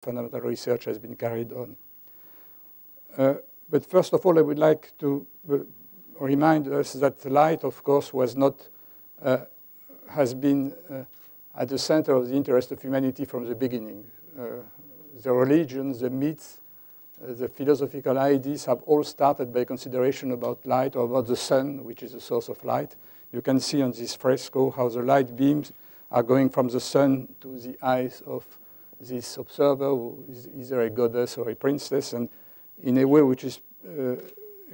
fundamental research has been carried on. But first of all, I would like to remind us that light, of course, was not, has been at the center of the interest of humanity from the beginning. The religions, the myths, the philosophical ideas have all started by consideration about light or about the sun, which is the source of light. You can see on this fresco how the light beams are going from the sun to the eyes of this observer, who is either a goddess or a princess, and in a way which is a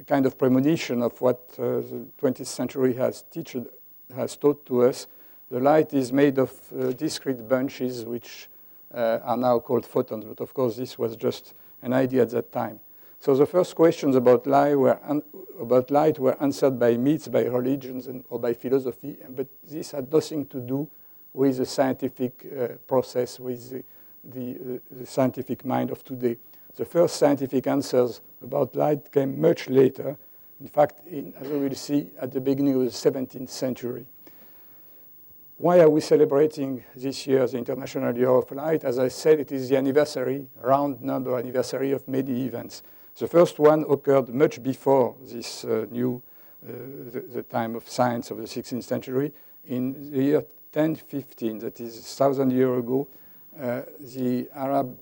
kind of premonition of what the 20th century has taught to us. The light is made of discrete bunches which are now called photons, but of course this was just an idea at that time. So the first questions about light were answered by myths, by religions, or by philosophy, but this had nothing to do with the scientific process, with the scientific mind of today. The first scientific answers about light came much later. In fact, as we will see, at the beginning of the 17th century. Why are we celebrating this year the International Year of Light? As I said, it is the anniversary, round number anniversary of many events. The first one occurred much before this the time of science of the 16th century. In the year 1015, that is 1,000 years ago, the Arab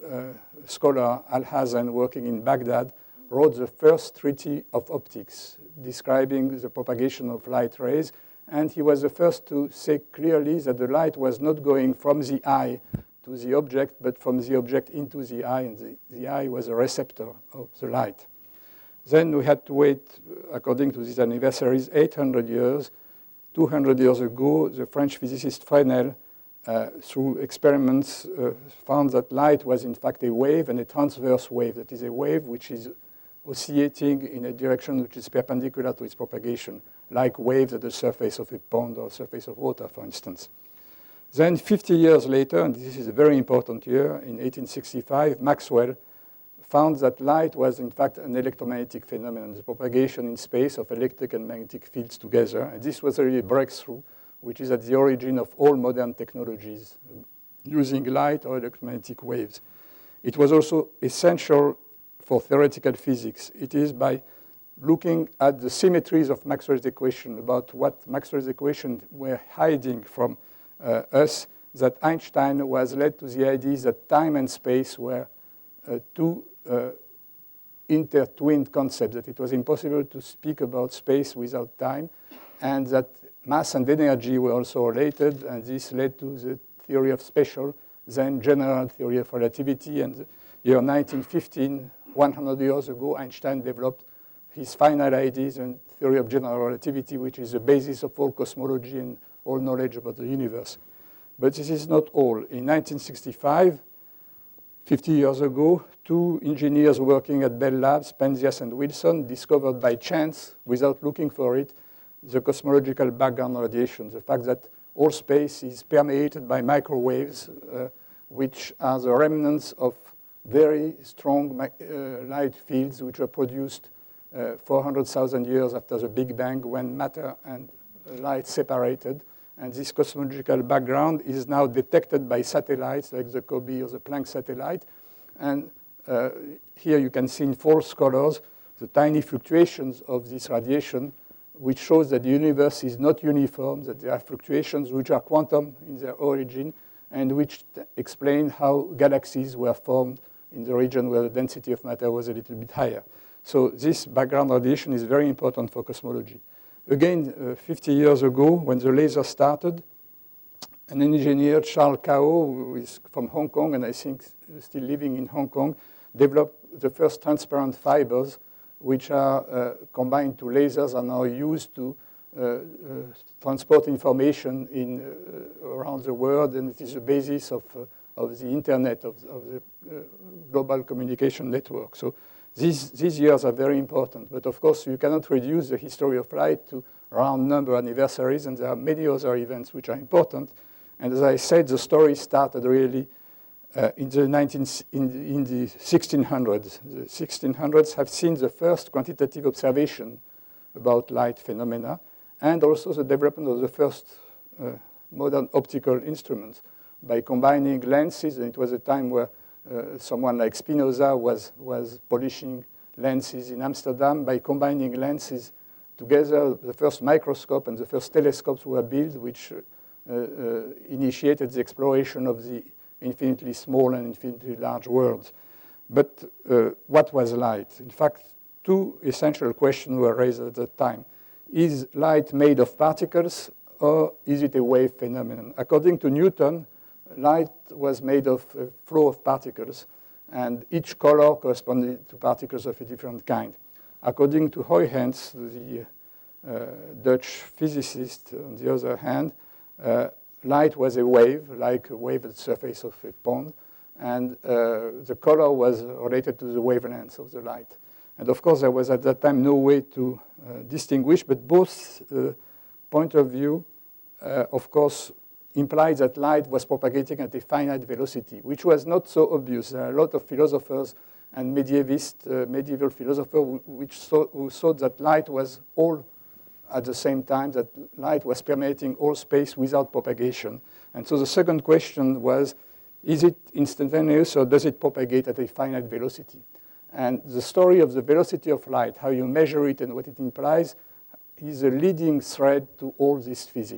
scholar Al-Hazen, working in Baghdad, wrote the first treatise of optics, describing the propagation of light rays. And he was the first to say clearly that the light was not going from the eye to the object, but from the object into the eye, and the eye was a receptor of the light. Then we had to wait, according to these anniversaries, 800 years. 200 years ago, the French physicist Fresnel, through experiments, found that light was in fact a wave, and a transverse wave. That is a wave which is oscillating in a direction which is perpendicular to its propagation, like waves at the surface of a pond or surface of water, for instance. Then 50 years later, and this is a very important year, in 1865, Maxwell found that light was in fact an electromagnetic phenomenon, the propagation in space of electric and magnetic fields together. And this was really a breakthrough, which is at the origin of all modern technologies, using light or electromagnetic waves. It was also essential for theoretical physics. It is by looking at the symmetries of Maxwell's equation, about what Maxwell's equations were hiding from us, that Einstein was led to the idea that time and space were two intertwined concepts, that it was impossible to speak about space without time, and that mass and energy were also related, and this led to the theory of special, then general theory of relativity. And the year 1915, 100 years ago, Einstein developed his final ideas and theory of general relativity, which is the basis of all cosmology and all knowledge about the universe. But this is not all. In 1965, 50 years ago, two engineers working at Bell Labs, Penzias and Wilson, discovered by chance, without looking for it, the cosmological background radiation, the fact that all space is permeated by microwaves, which are the remnants of very strong light fields which were produced 400,000 years after the Big Bang, when matter and light separated. And this cosmological background is now detected by satellites like the COBE or the Planck satellite. And here you can see in false colors the tiny fluctuations of this radiation, which shows that the universe is not uniform, that there are fluctuations which are quantum in their origin, and which explain how galaxies were formed in the region where the density of matter was a little bit higher. So this background radiation is very important for cosmology. Again, 50 years ago, when the laser started, an engineer, Charles Kao, who is from Hong Kong, and I think still living in Hong Kong, developed the first transparent fibers, which are combined to lasers, are now used to transport information around the world, and it is the basis of the internet, of the global communication network. So these years are very important, but of course you cannot reduce the history of light to round number anniversaries, and there are many other events which are important. And as I said, the story started really in the 1600s. The 1600s have seen the first quantitative observation about light phenomena, and also the development of the first modern optical instruments by combining lenses. And it was a time where someone like Spinoza was polishing lenses in Amsterdam. By combining lenses together, the first microscope and the first telescopes were built, which initiated the exploration of the infinitely small and infinitely large worlds. But what was light? In fact, two essential questions were raised at that time. Is light made of particles, or is it a wave phenomenon? According to Newton, light was made of a flow of particles, and each color corresponded to particles of a different kind. According to Huygens, the Dutch physicist, on the other hand, light was a wave, like a wave at the surface of a pond, and the color was related to the wavelength of the light. And of course, there was at that time no way to distinguish, but both point of view, of course, implied that light was propagating at a finite velocity, which was not so obvious. There are a lot of philosophers and medieval philosophers who thought that light was all at the same time, that light was permeating all space without propagation. And so the second question was, is it instantaneous or does it propagate at a finite velocity? And the story of the velocity of light, how you measure it and what it implies, is a leading thread to all this physics.